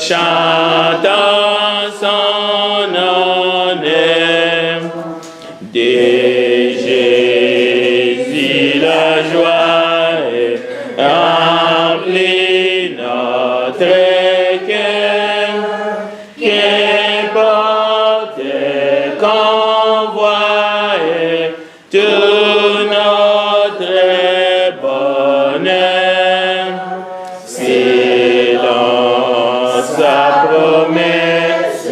chantant son honneur. De Jésus la joie remplit notre cœur, qu'importe qu'envoie tout notre bonheur. C'est dans sa promesse,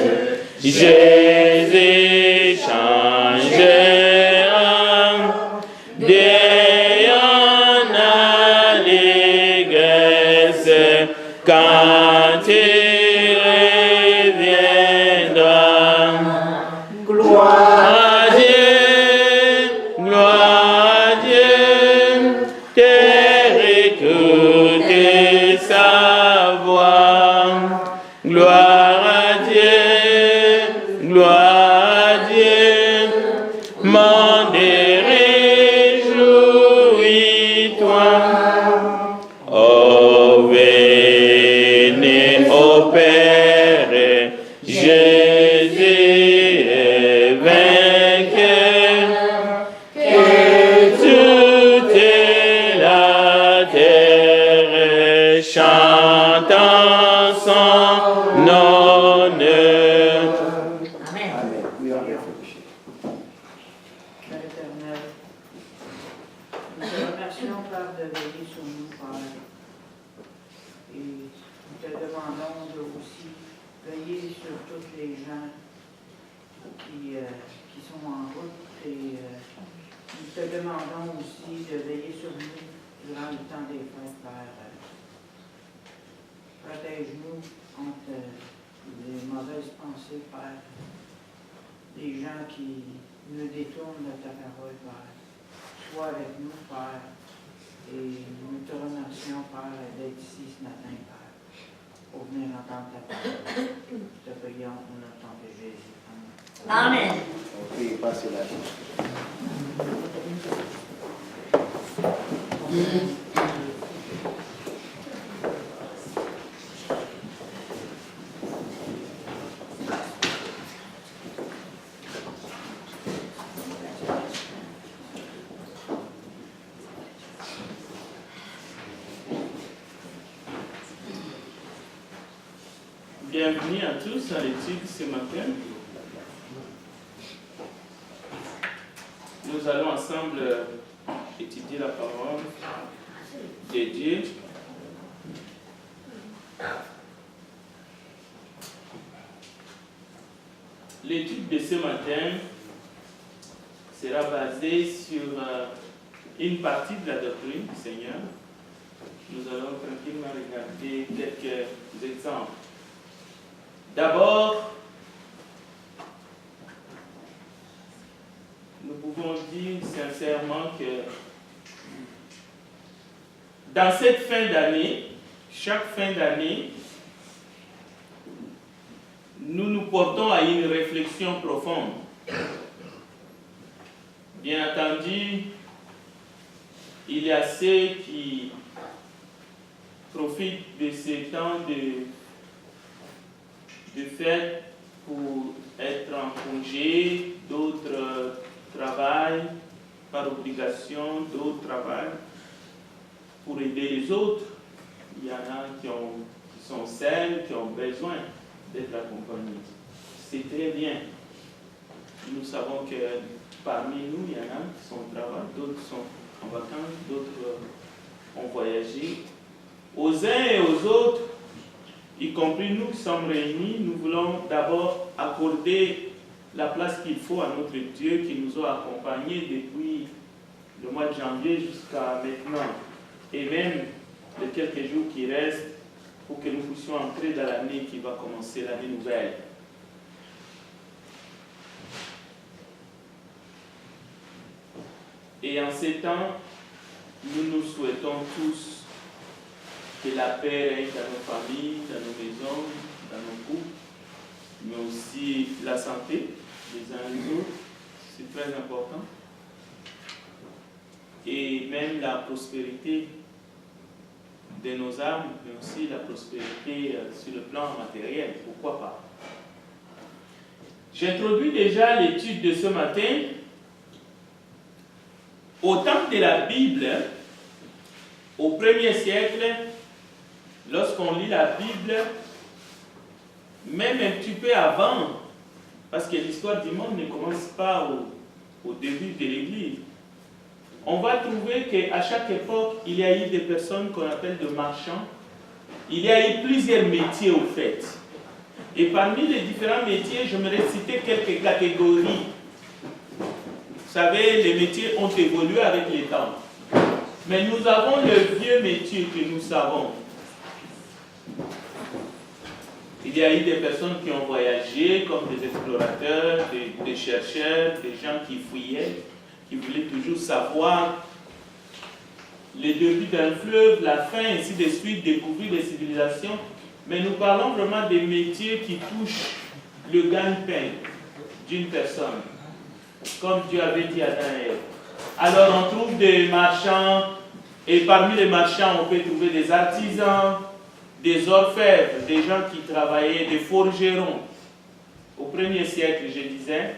Jésus changera d'ayant allégresse quand il reviendra. Gloire à Dieu, terre écoute sa voix. Gloire à Dieu, monde réjouis-toi. Oh, venez au Père, Jésus est vainqueur, que toute la terre chantant son honneur. Amen. Éternel, nous te remercions, Père, de veiller sur nous, Père. Et nous te demandons de aussi veiller sur tous les gens qui sont en route. Et nous te demandons aussi de veiller sur nous durant le temps des fêtes, Père. Protège-nous contre les mauvaises pensées, Père. Les gens qui nous détournent de ta parole, Père. Sois avec nous, Père. Et nous te remercions, Père, d'être ici ce matin, Père, pour venir entendre ta parole. Nous te prions au nom de ton Fils Jésus. Amen. Amen. Ok, passez la Bienvenue à tous à l'étude ce matin. Nous allons ensemble étudier la parole de Dieu. L'étude de ce matin sera basée sur une partie de la doctrine du Seigneur. Nous allons tranquillement regarder quelques exemples. D'abord, nous pouvons dire sincèrement que dans cette fin d'année, chaque fin d'année, nous nous portons à une réflexion profonde. Bien entendu, il y a ceux qui profitent de ce temps de fête pour être en congé, d'autres travaillent par obligation, d'autres travaillent pour aider les autres. Il y en a qui sont seuls, qui ont besoin d'être accompagnés. C'est très bien. Nous savons que parmi nous, il y en a qui sont au travail, d'autres sont en vacances, d'autres ont voyagé. Aux uns et aux autres, y compris nous qui sommes réunis, nous voulons d'abord accorder la place qu'il faut à notre Dieu qui nous a accompagnés depuis le mois de janvier jusqu'à maintenant. Et même les quelques jours qui restent pour que nous puissions entrer dans l'année qui va commencer, l'année nouvelle. Et en ces temps, nous nous souhaitons tous que la paix règne dans nos familles, dans nos maisons, dans nos couples, mais aussi la santé des uns et des autres, c'est très important. Et même la prospérité de nos âmes, mais aussi la prospérité sur le plan matériel. Pourquoi pas? J'introduis déjà l'étude de ce matin. Au temps de la Bible, au 1er siècle, lorsqu'on lit la Bible, même un petit peu avant, parce que l'histoire du monde ne commence pas au début de l'Église, on va trouver qu'à chaque époque, il y a eu des personnes qu'on appelle de marchands. Il y a eu plusieurs métiers au fait. Et parmi les différents métiers, j'aimerais citer quelques catégories. Vous savez, les métiers ont évolué avec les temps. Mais nous avons le vieux métier que nous savons. Il y a eu des personnes qui ont voyagé, comme des explorateurs, des chercheurs, des gens qui fouillaient, qui voulaient toujours savoir le début d'un fleuve, la fin, ainsi de suite, découvrir des civilisations. Mais nous parlons vraiment des métiers qui touchent le gagne-pain d'une personne, comme Dieu avait dit à Adam et Ève. Alors on trouve des marchands, et parmi les marchands, on peut trouver des artisans, des orfèvres, des gens qui travaillaient, des forgerons. Au 1er siècle, je disais.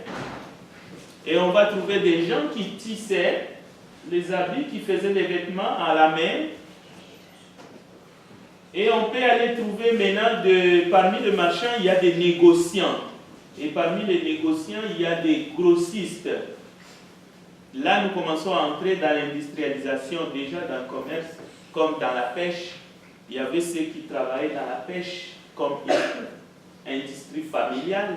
Et on va trouver des gens qui tissaient les habits, qui faisaient des vêtements à la main. Et on peut aller trouver maintenant, parmi les marchands, il y a des négociants. Et parmi les négociants, il y a des grossistes. Là, nous commençons à entrer dans l'industrialisation, déjà dans le commerce, comme dans la pêche. Il y avait ceux qui travaillaient dans la pêche comme une industrie familiale.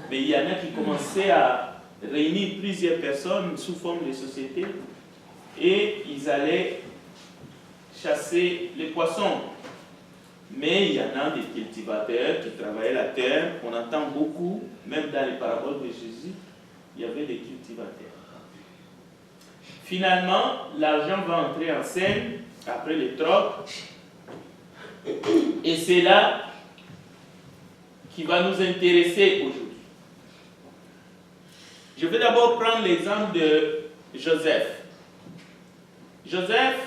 Mais il y en a qui commençaient à réunir plusieurs personnes sous forme de sociétés et ils allaient chasser les poissons. Mais il y en a des cultivateurs qui travaillaient la terre. On entend beaucoup, même dans les paraboles de Jésus, il y avait des cultivateurs. Finalement, l'argent va entrer en scène après les trocs. Et c'est là qui va nous intéresser aujourd'hui. Je vais d'abord prendre l'exemple de Joseph. Joseph,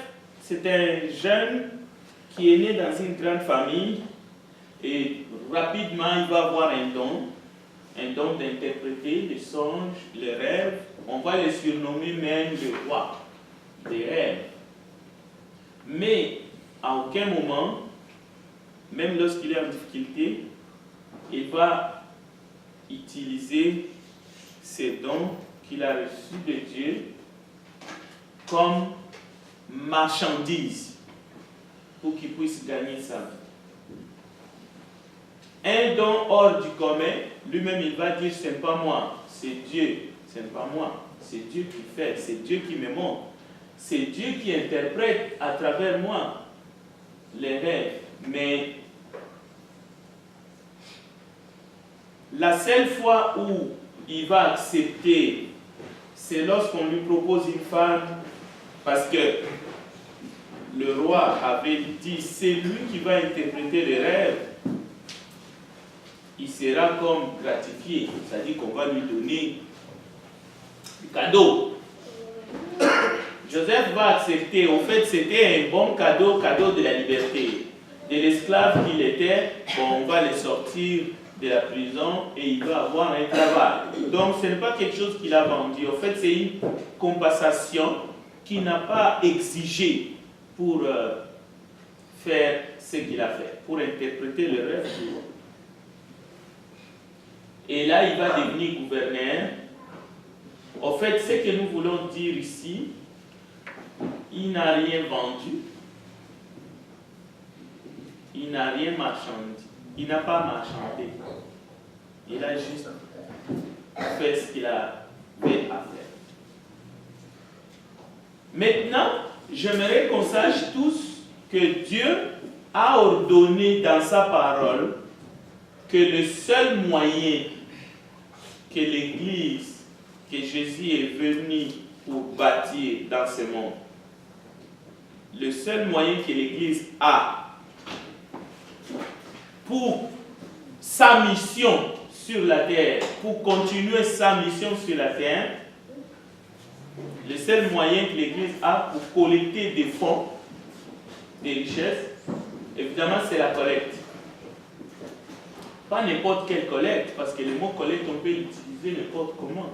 c'est un jeune qui est né dans une grande famille et rapidement il va avoir un don d'interpréter les songes, les rêves. On va le surnommer même le roi des rêves. Mais à aucun moment, même lorsqu'il est en difficulté, il va utiliser ces dons qu'il a reçus de Dieu comme marchandise pour qu'il puisse gagner sa vie. Un don hors du commun, lui-même il va dire, ce n'est pas moi, c'est Dieu, ce n'est pas moi, c'est Dieu qui fait, c'est Dieu qui me montre, c'est Dieu qui interprète à travers moi les rêves. Mais la seule fois où il va accepter, c'est lorsqu'on lui propose une femme, parce que le roi avait dit, c'est lui qui va interpréter les rêves, il sera comme gratifié, c'est-à-dire qu'on va lui donner du cadeau. Joseph va accepter, en fait c'était un bon cadeau, cadeau de la liberté. De l'esclave qu'il était, bon, on va le sortir de la prison et il va avoir un travail. Donc ce n'est pas quelque chose qu'il a vendu. En fait, c'est une compensation qu'il n'a pas exigée pour faire ce qu'il a fait, pour interpréter le rêve du roi. Et là, il va devenir gouverneur. En fait, ce que nous voulons dire ici, il n'a rien vendu, il n'a rien marchandé. Il n'a pas marchandé. Il a juste fait ce qu'il a fait à faire. Maintenant, j'aimerais qu'on sache tous que Dieu a ordonné dans sa parole que le seul moyen que l'Église, que Jésus est venu pour bâtir dans ce monde, le seul moyen que l'Église a pour sa mission sur la terre, pour continuer sa mission sur la terre, le seul moyen que l'Église a pour collecter des fonds, des richesses, évidemment, c'est la collecte. Pas n'importe quelle collecte, parce que le mot collecte, on peut l'utiliser n'importe comment.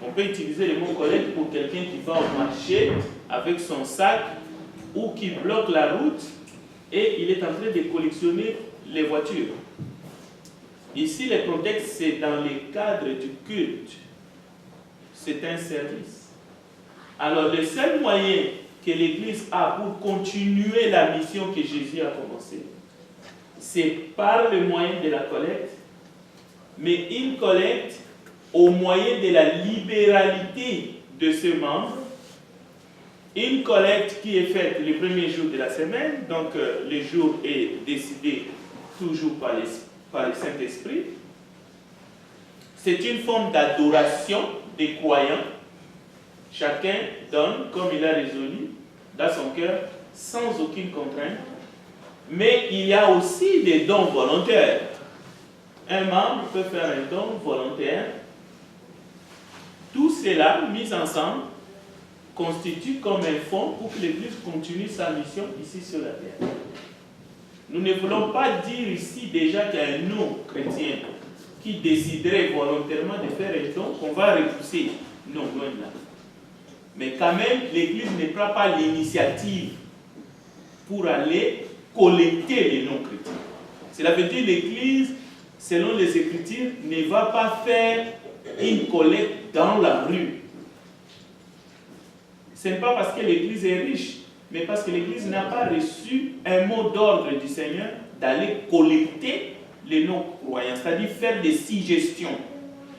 On peut utiliser le mot collecte pour quelqu'un qui va au marché avec son sac ou qui bloque la route et il est en train de collectionner les voitures. Ici, le contexte, c'est dans le cadre du culte. C'est un service. Alors, le seul moyen que l'Église a pour continuer la mission que Jésus a commencée, c'est par le moyen de la collecte, mais une collecte au moyen de la libéralité de ce membre, une collecte qui est faite le premier jour de la semaine, donc le jour est décidé toujours par le Saint-Esprit. C'est une forme d'adoration des croyants. Chacun donne comme il a résolu dans son cœur, sans aucune contrainte. Mais il y a aussi des dons volontaires. Un membre peut faire un don volontaire. Tout cela, mis ensemble, constitue comme un fonds pour que l'Église continue sa mission ici sur la terre. Nous ne voulons pas dire ici déjà qu'il y a un non-chrétien qui déciderait volontairement de faire un don qu'on va repousser. Non, loin de là. Mais quand même, l'Église ne prend pas l'initiative pour aller collecter les non-chrétiens. Cela veut dire que l'Église, selon les Écritures, ne va pas faire une collecte dans la rue. Ce n'est pas parce que l'Église est riche, mais parce que l'Église n'a pas reçu un mot d'ordre du Seigneur d'aller collecter les non-croyants, c'est-à-dire faire des suggestions.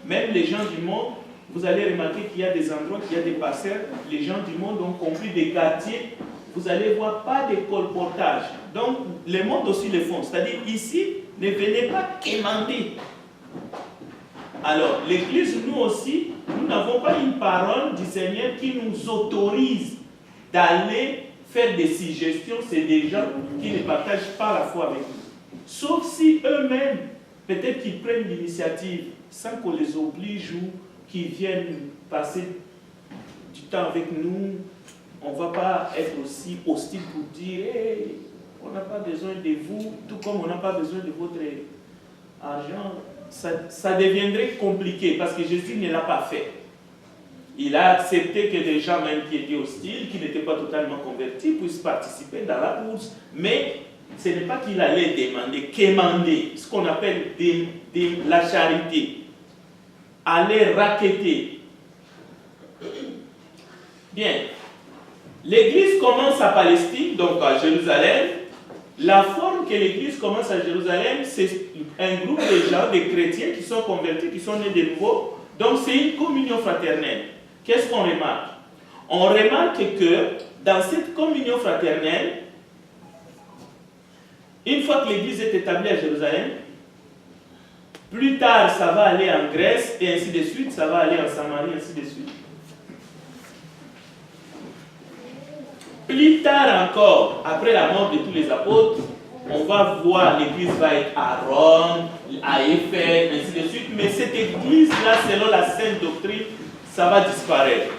Même les gens du monde, vous allez remarquer qu'il y a des endroits, qu'il y a des parcelles, les gens du monde ont compris des quartiers, vous allez voir pas de colportage. Donc, le monde aussi le font. C'est-à-dire, ici, ne venez pas quémander. Alors, l'Église, nous aussi, nous n'avons pas une parole du Seigneur qui nous autorise d'aller faire des suggestions. C'est des gens qui ne partagent pas la foi avec nous. Sauf si eux-mêmes, peut-être qu'ils prennent l'initiative sans qu'on les oblige ou qu'ils viennent passer du temps avec nous. On ne va pas être aussi hostile pour dire hey, on n'a pas besoin de vous, tout comme on n'a pas besoin de votre argent. Ça deviendrait compliqué parce que Jésus ne l'a pas fait. Il a accepté que des gens même qui étaient hostiles, qui n'étaient pas totalement convertis, puissent participer dans la course. Mais ce n'est pas qu'il allait demander, quémander, ce qu'on appelle la charité. Aller racketter. Bien. L'Église commence à Palestine, donc à Jérusalem. La forme que l'Église commence à Jérusalem, c'est un groupe de gens, de chrétiens qui sont convertis, qui sont nés de nouveau. Donc c'est une communion fraternelle. Qu'est-ce qu'on remarque? On remarque que dans cette communion fraternelle, une fois que l'Église est établie à Jérusalem, plus tard ça va aller en Grèce et ainsi de suite, ça va aller en Samarie, ainsi de suite. Plus tard encore, après la mort de tous les apôtres, on va voir l'Église va être à Rome, à Éphèse, ainsi de suite. Mais cette Église-là, selon la sainte doctrine, ça va disparaître.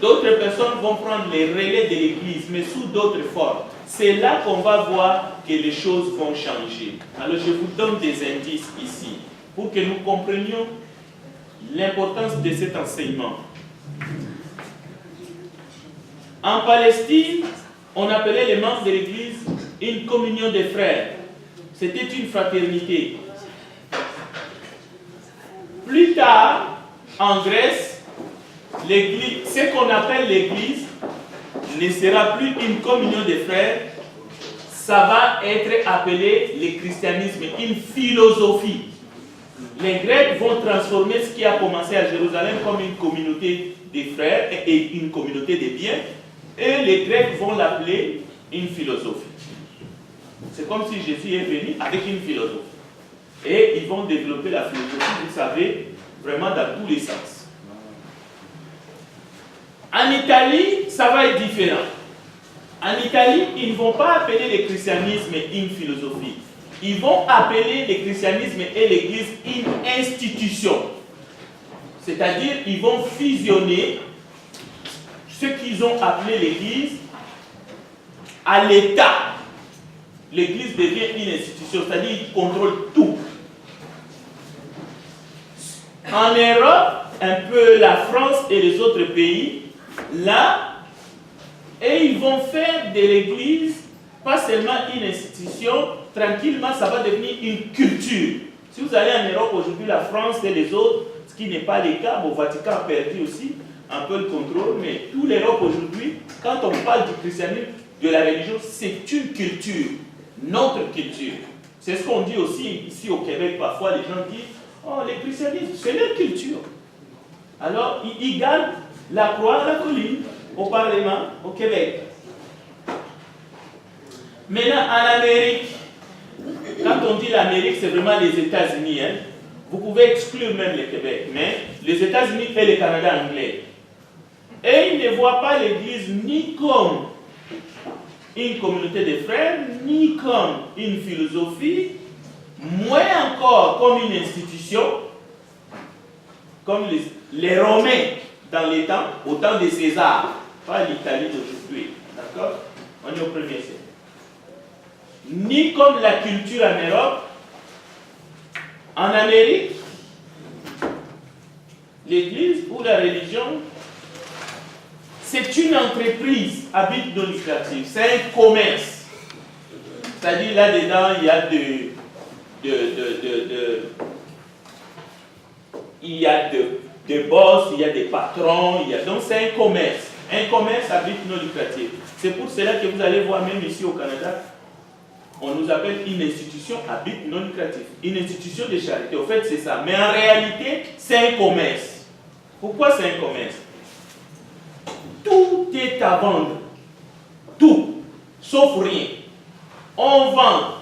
D'autres personnes vont prendre les relais de l'Église, mais sous d'autres formes. C'est là qu'on va voir que les choses vont changer. Alors je vous donne des indices ici, pour que nous comprenions l'importance de cet enseignement. En Palestine, on appelait les membres de l'Église une communion des frères. C'était une fraternité. Plus tard, en Grèce, ce qu'on appelle l'Église ne sera plus une communion des frères, ça va être appelé le christianisme, une philosophie. Les Grecs vont transformer ce qui a commencé à Jérusalem comme une communauté des frères et une communauté des biens. Et les Grecs vont l'appeler une philosophie. C'est comme si Jésus est venu avec une philosophie. Et ils vont développer la philosophie, vous savez, vraiment dans tous les sens. En Italie, ça va être différent. En Italie, ils ne vont pas appeler le christianisme une philosophie. Ils vont appeler le christianisme et l'Église une institution. C'est-à-dire, ils vont fusionner ce qu'ils ont appelé l'Église à l'État. l'Église devient une institution, c'est-à-dire qu'il contrôle tout. En Europe, un peu la France et les autres pays, là, et ils vont faire de l'Église pas seulement une institution, tranquillement, ça va devenir une culture. Si vous allez en Europe aujourd'hui, la France et les autres, ce qui n'est pas le cas, le Vatican a perdu aussi un peu le contrôle, mais toute l'Europe aujourd'hui, quand on parle du christianisme, de la religion, c'est une culture, notre culture. C'est ce qu'on dit aussi ici au Québec, parfois les gens disent, oh, les christianismes, c'est leur culture. Alors, ils gagnent la croix à la colline, au Parlement, au Québec. Maintenant, en Amérique, quand on dit l'Amérique, c'est vraiment les États-Unis. Hein. Vous pouvez exclure même le Québec, mais les États-Unis et le Canada anglais. Et ils ne voient pas l'Église ni comme une communauté de frères, ni comme une philosophie, moins encore comme une institution, comme les Romains dans les temps, au temps de César, pas l'Italie d'aujourd'hui. D'accord? On est au premier siècle. Ni comme la culture en Europe. En Amérique, l'Église ou la religion, c'est une entreprise à but non lucratif, c'est un commerce. C'est-à-dire là-dedans, il y a des boss, il y a des patrons, donc c'est un commerce à but non lucratif. C'est pour cela que vous allez voir même ici au Canada, on nous appelle une institution à but non lucratif, une institution de charité. Au fait, c'est ça. Mais en réalité, c'est un commerce. Pourquoi c'est un commerce? Tout est à vendre. Tout. Sauf rien. On vend.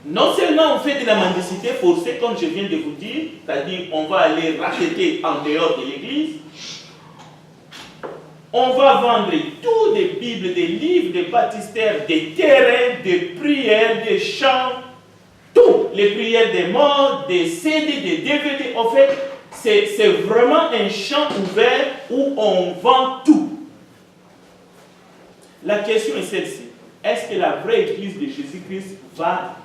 Non seulement on fait de la mendicité forcée, comme je viens de vous dire, c'est-à-dire on va aller racheter en dehors de l'église. On va vendre tout des Bibles, des livres, des baptistères, des terrains, des prières, des chants, tout. Les prières des morts, des CD, des DVD. En fait, c'est vraiment un champ ouvert où on vend tout. La question est celle-ci. Est-ce que la vraie Église de Jésus-Christ va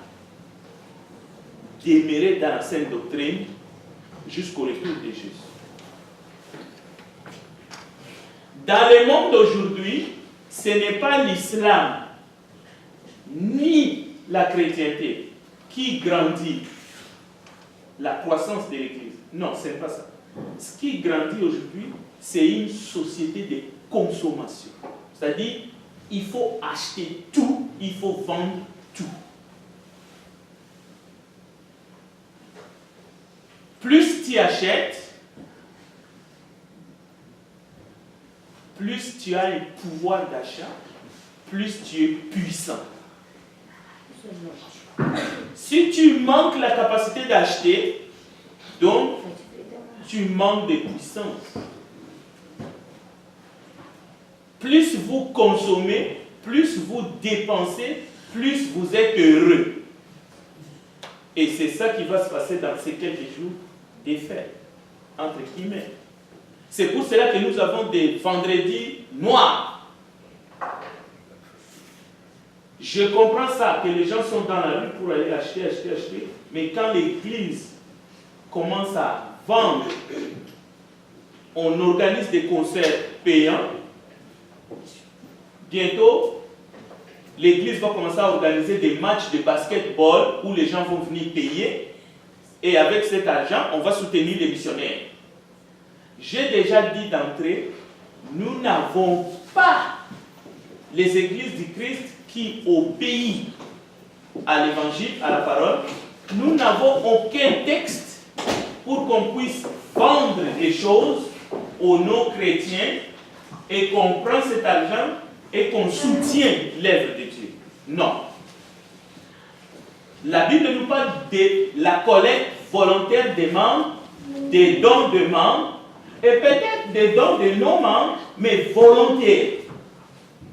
demeurer dans la sainte doctrine jusqu'au retour de Jésus? Dans le monde d'aujourd'hui, ce n'est pas l'islam ni la chrétienté qui grandit la croissance de l'Église. Non, ce n'est pas ça. Ce qui grandit aujourd'hui, c'est une société de consommation. C'est-à-dire, il faut acheter tout, il faut vendre tout. Plus tu achètes, plus tu as un pouvoir d'achat, plus tu es puissant. Si tu manques la capacité d'acheter, donc tu manques de puissance. Plus vous consommez, plus vous dépensez, plus vous êtes heureux. Et c'est ça qui va se passer dans ces quelques jours des fêtes, entre guillemets. C'est pour cela que nous avons des vendredis noirs. Je comprends ça, que les gens sont dans la rue pour aller acheter, mais quand l'Église commence à vendre, on organise des concerts payants. Bientôt, l'Église va commencer à organiser des matchs de basketball où les gens vont venir payer, et avec cet argent, on va soutenir les missionnaires. J'ai déjà dit d'entrée, nous n'avons pas les églises du Christ qui obéissent à l'évangile, à la parole. Nous n'avons aucun texte pour qu'on puisse vendre des choses aux non-chrétiens et qu'on prend cet argent et qu'on soutient l'œuvre de Dieu. Non. La Bible nous parle de la collecte volontaire des membres, des dons de membres, et peut-être des dons de non-membres, mais volontaires.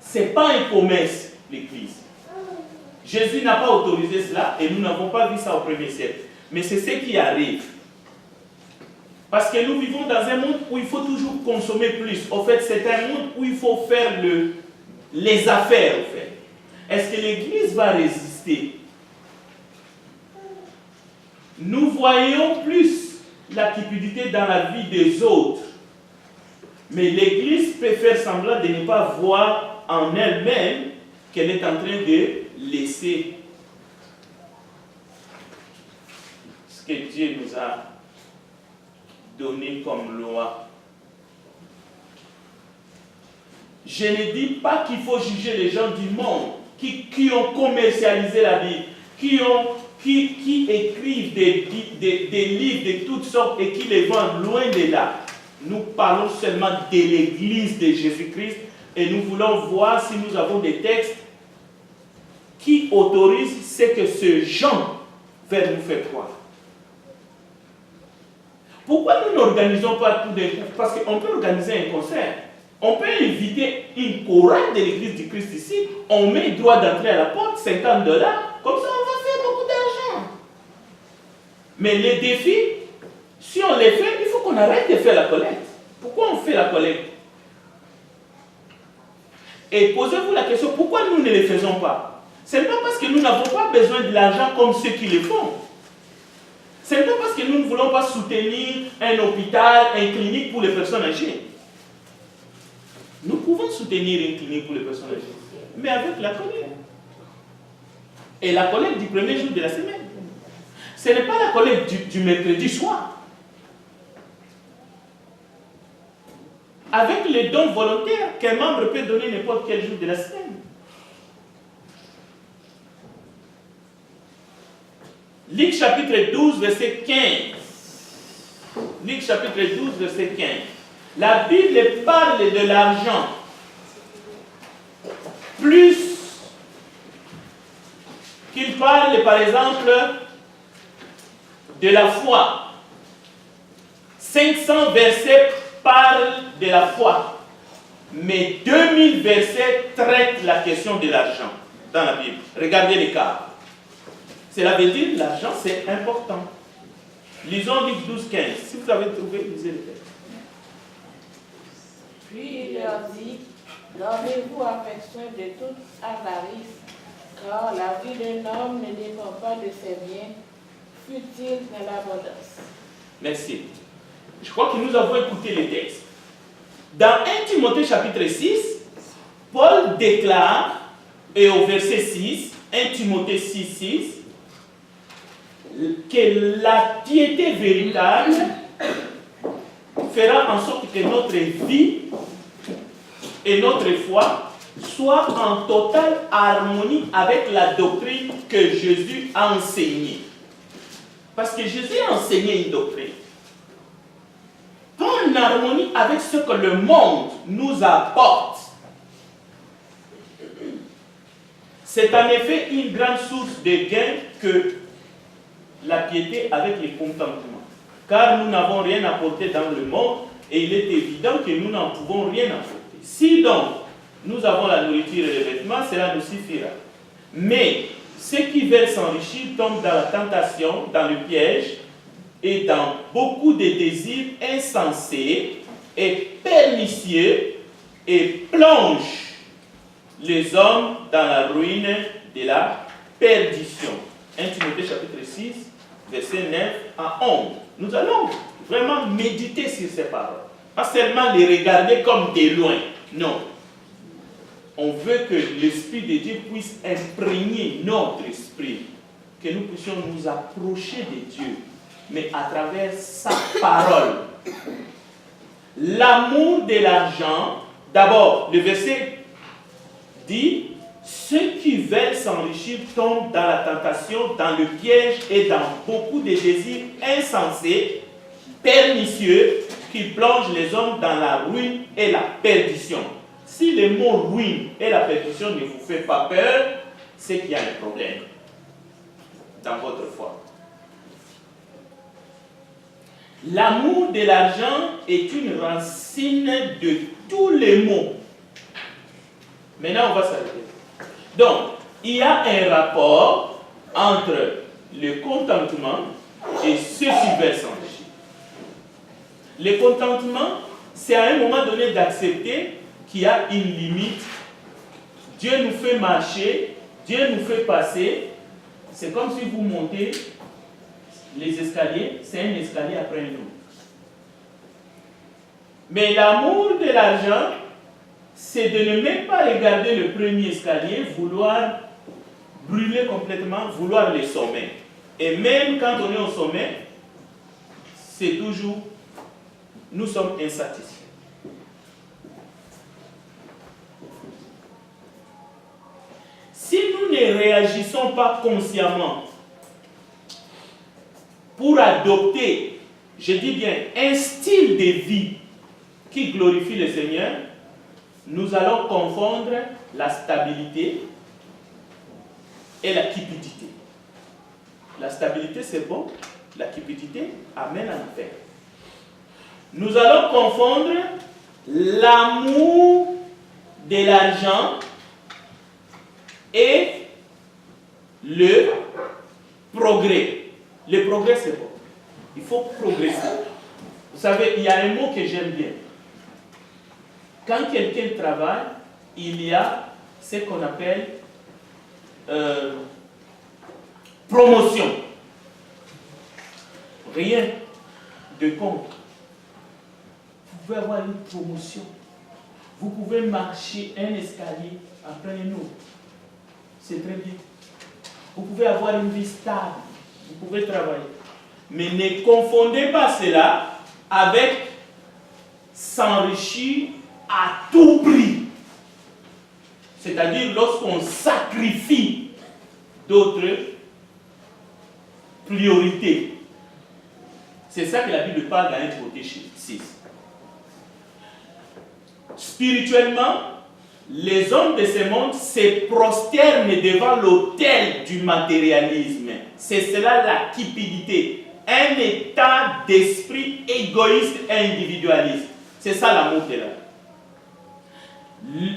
Ce n'est pas un commerce, l'Église. Jésus n'a pas autorisé cela et nous n'avons pas vu ça au premier siècle. Mais c'est ce qui arrive. Parce que nous vivons dans un monde où il faut toujours consommer plus. En fait, c'est un monde où il faut faire les affaires. En fait. Est-ce que l'Église va résister exister. Nous voyons plus la cupidité dans la vie des autres. Mais l'Église peut faire semblant de ne pas voir en elle-même qu'elle est en train de laisser ce que Dieu nous a donné comme loi. Je ne dis pas qu'il faut juger les gens du monde qui ont commercialisé la Bible, qui écrivent des livres de toutes sortes et qui les vendent loin de là. Nous parlons seulement de l'Église de Jésus-Christ et nous voulons voir si nous avons des textes qui autorisent ce que ce gens veulent nous faire croire. Pourquoi nous n'organisons pas tout d'un coup? Parce qu'on peut organiser un concert. On peut inviter une chorale de l'Église du Christ ici. On met droit d'entrée à la porte, $50. Comme ça, on va faire beaucoup d'argent. Mais les défis, si on les fait, il faut qu'on arrête de faire la collecte. Pourquoi on fait la collecte? Et posez-vous la question, pourquoi nous ne les faisons pas? Ce n'est pas parce que nous n'avons pas besoin de l'argent comme ceux qui le font. Ce n'est pas parce que nous ne voulons pas soutenir un hôpital, une clinique pour les personnes âgées. Nous pouvons soutenir une clinique pour les personnes âgées, mais avec la collecte. Et la collecte du premier jour de la semaine. Ce n'est pas la collecte du mercredi soir. Avec les dons volontaires qu'un membre peut donner n'importe quel jour de la semaine. Luc chapitre 12, verset 15. Luc chapitre 12, verset 15. La Bible parle de l'argent plus qu'il parle, par exemple, de la foi. 500 versets parlent de la foi, mais 2000 versets traitent la question de l'argent dans la Bible. Regardez l'écart. Cela veut dire que l'argent, c'est important. Lisons Luc 12, 15. Si vous avez trouvé, lisez le texte. Puis il leur dit, gardez-vous affection de toute avarice, car la vie d'un homme ne dépend pas de ses biens, fut-il dans l'abondance. Merci. Je crois que nous avons écouté les textes. Dans 1 Timothée chapitre 6, Paul déclare, et au verset 6, 1 Timothée 6, 6, que la piété véritable fera en sorte que notre vie et notre foi soient en totale harmonie avec la doctrine que Jésus a enseignée. Parce que Jésus a enseigné une doctrine. En harmonie avec ce que le monde nous apporte. C'est en effet une grande source de gain que la piété avec les contentements. Car nous n'avons rien apporté dans le monde et il est évident que nous n'en pouvons rien apporter. Si donc nous avons la nourriture et les vêtements, cela nous suffira. Mais ceux qui veulent s'enrichir tombent dans la tentation, dans le piège et dans beaucoup de désirs insensés et pernicieux et plongent les hommes dans la ruine de la perdition. 1 Timothée chapitre 6, verset 9 à 11. Nous allons vraiment méditer sur ces paroles. Pas seulement les regarder comme de loin. Non. On veut que l'Esprit de Dieu puisse imprégner notre esprit. Que nous puissions nous approcher de Dieu. Mais à travers sa parole. L'amour de l'argent. D'abord, le verset dit, ceux qui veulent s'enrichir tombent dans la tentation, dans le piège et dans beaucoup de désirs insensés, pernicieux, qui plongent les hommes dans la ruine et la perdition. Si le mot ruine et la perdition ne vous fait pas peur, c'est qu'il y a un problème dans votre foi. L'amour de l'argent est une racine de tous les maux. Maintenant, on va s'arrêter. Donc, il y a un rapport entre le contentement et ceux qui veulent s'enrichir. Le contentement, c'est à un moment donné d'accepter qu'il y a une limite. Dieu nous fait marcher, Dieu nous fait passer, c'est comme si vous montez les escaliers, c'est un escalier après un autre. Mais l'amour de l'argent, c'est de ne même pas regarder le premier escalier, vouloir brûler complètement, vouloir les sommets. Et même quand on est au sommet, c'est toujours, nous sommes insatisfaits. Si nous ne réagissons pas consciemment pour adopter, je dis bien, un style de vie qui glorifie le Seigneur, nous allons confondre la stabilité et la cupidité. La stabilité, c'est bon. La cupidité amène à l'enfer. Nous allons confondre l'amour de l'argent et le progrès. Le progrès, c'est bon. Il faut progresser. Vous savez, il y a un mot que j'aime bien. Quand quelqu'un travaille, il y a ce qu'on appelle promotion. Rien de compte. Vous pouvez avoir une promotion. Vous pouvez marcher un escalier après un autre. C'est très bien. Vous pouvez avoir une vie stable. Vous pouvez travailler. Mais ne confondez pas cela avec s'enrichir à tout prix. C'est-à-dire lorsqu'on sacrifie d'autres priorités. C'est ça que la Bible parle dans 1 Timothée 6. Spirituellement, les hommes de ce monde se prosternent devant l'autel du matérialisme. C'est cela la cupidité. Un état d'esprit égoïste et individualiste. C'est ça l'amour de l'homme.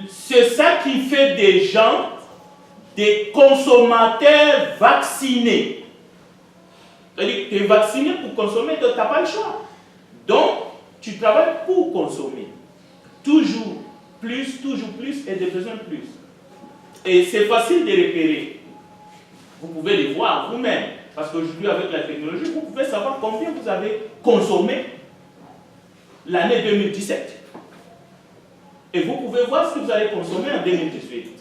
C'est ça qui fait des gens des consommateurs vaccinés. C'est-à-dire que tu es vacciné pour consommer, donc tu n'as pas le choix. Donc, tu travailles pour consommer. Toujours plus et de besoin plus. Et c'est facile de repérer. Vous pouvez les voir vous-même. Parce qu'aujourd'hui, avec la technologie, vous pouvez savoir combien vous avez consommé l'année 2017. Et vous pouvez voir ce que vous allez consommer en 2018.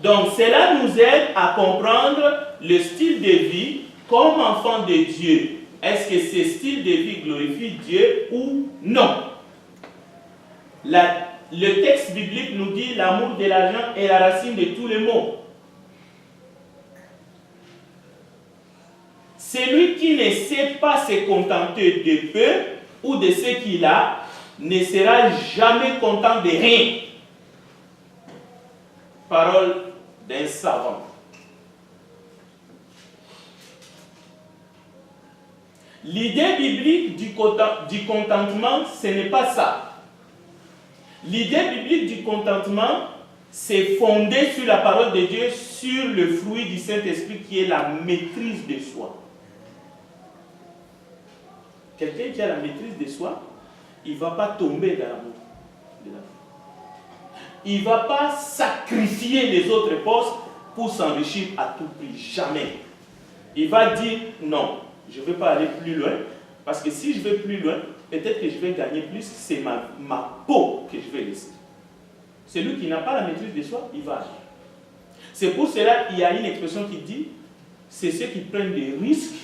Donc, cela nous aide à comprendre le style de vie comme enfant de Dieu. Est-ce que ce style de vie glorifie Dieu ou non? Le texte biblique nous dit l'amour de l'argent est la racine de tous les maux. Celui qui ne sait pas se contenter de peu ou de ce qu'il a ne sera jamais content de rien. Parole d'un savant. L'idée biblique du contentement, ce n'est pas ça. L'idée biblique du contentement, c'est fondé sur la parole de Dieu, sur le fruit du Saint-Esprit qui est la maîtrise de soi. Quelqu'un qui a la maîtrise de soi, il ne va pas tomber dans l'amour de la vie. Il ne va pas sacrifier les autres postes pour s'enrichir à tout prix. Jamais. Il va dire non, je ne vais pas aller plus loin, parce que si je vais plus loin, peut-être que je vais gagner plus, c'est ma peau que je vais laisser. Celui qui n'a pas la maîtrise de soi, il va agir. C'est pour cela qu'il y a une expression qui dit, c'est ceux qui prennent des risques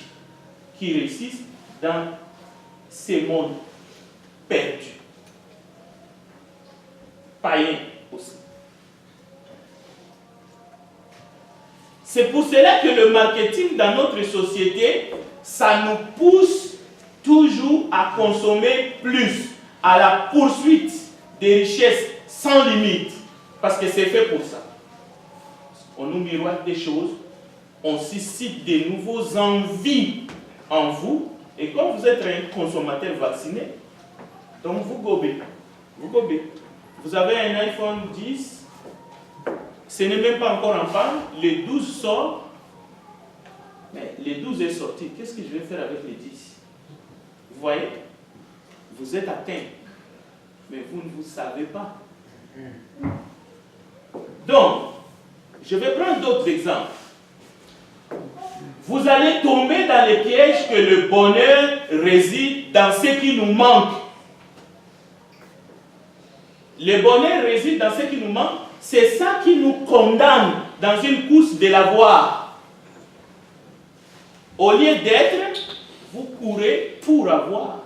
qui réussissent dans ces mondes perdus. Païens aussi. C'est pour cela que le marketing dans notre société, ça nous pousse toujours à consommer plus, à la poursuite des richesses sans limite, parce que c'est fait pour ça. On nous miroite des choses, on suscite de nouveaux envies en vous, et comme vous êtes un consommateur vacciné, donc vous gobez. Vous avez un iPhone 10, ce n'est même pas encore en panne, le 12 sort, mais le 12 est sorti, qu'est-ce que je vais faire avec les 10? Vous voyez? Vous êtes atteint, mais vous ne vous savez pas. Donc, je vais prendre d'autres exemples. vous allez tomber dans le piège que le bonheur réside dans ce qui nous manque. Le bonheur réside dans ce qui nous manque. C'est ça qui nous condamne dans une course de l'avoir. Au lieu d'être, vous courez pour avoir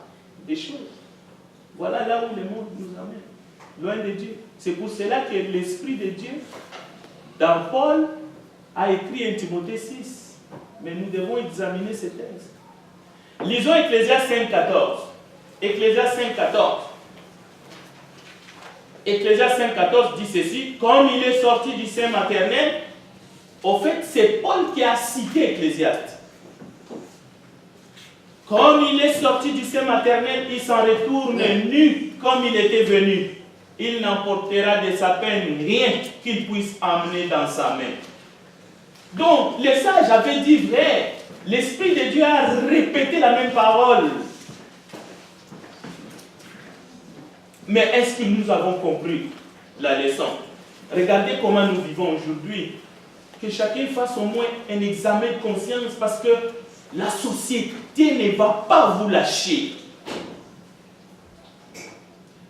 des choses. Voilà là où le monde nous amène, loin de Dieu. C'est pour cela que l'Esprit de Dieu, dans Paul, a écrit en Timothée 6. Mais nous devons examiner ces textes. Lisons Ecclésiaste 5,14. Ecclésiaste 5,14. Ecclésiaste 5,14 dit ceci: comme il est sorti du sein maternel, au fait, c'est Paul qui a cité Ecclésiaste. Comme il est sorti du sein maternel, il s'en retourne nu comme il était venu. Il n'emportera de sa peine rien qu'il puisse emmener dans sa main. Donc, les sages avaient dit vrai. L'Esprit de Dieu a répété la même parole. Mais est-ce que nous avons compris la leçon? Regardez comment nous vivons aujourd'hui. Que chacun fasse au moins un examen de conscience, parce que la société ne va pas vous lâcher.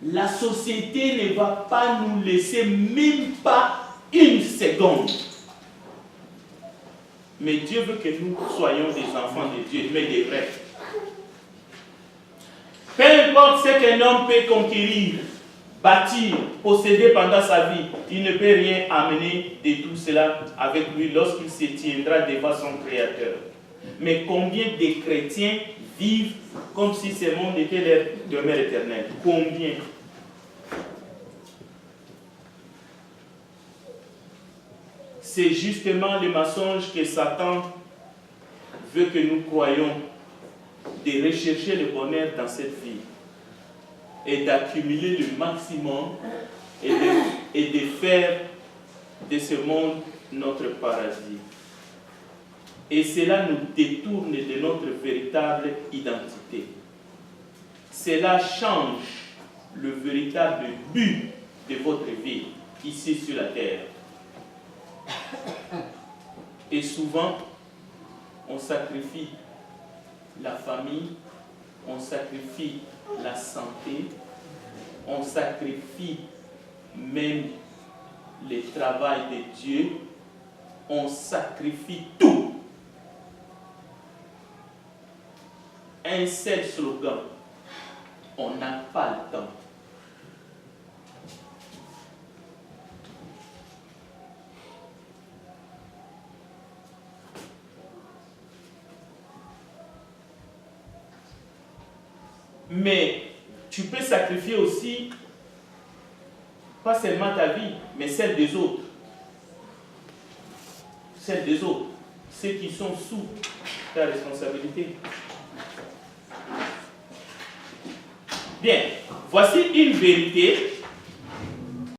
La société ne va pas nous laisser même pas une seconde. Mais Dieu veut que nous soyons des enfants de Dieu, mais des vrais. Peu importe ce qu'un homme peut conquérir, bâtir, posséder pendant sa vie, il ne peut rien amener de tout cela avec lui lorsqu'il se tiendra devant son Créateur. Mais combien de chrétiens vivent comme si ce monde était leur demeure éternelle? Combien? C'est justement le mensonge que Satan veut que nous croyions, de rechercher le bonheur dans cette vie et d'accumuler le maximum et de faire de ce monde notre paradis. Et cela nous détourne de notre véritable identité. Cela change le véritable but de votre vie ici sur la terre. Et souvent, on sacrifie la famille, on sacrifie la santé, on sacrifie même le travail de Dieu, on sacrifie tout. Un seul slogan: on n'a pas le temps. Mais tu peux sacrifier aussi, pas seulement ta vie, mais celle des autres. Celle des autres, ceux qui sont sous ta responsabilité. Bien, voici une vérité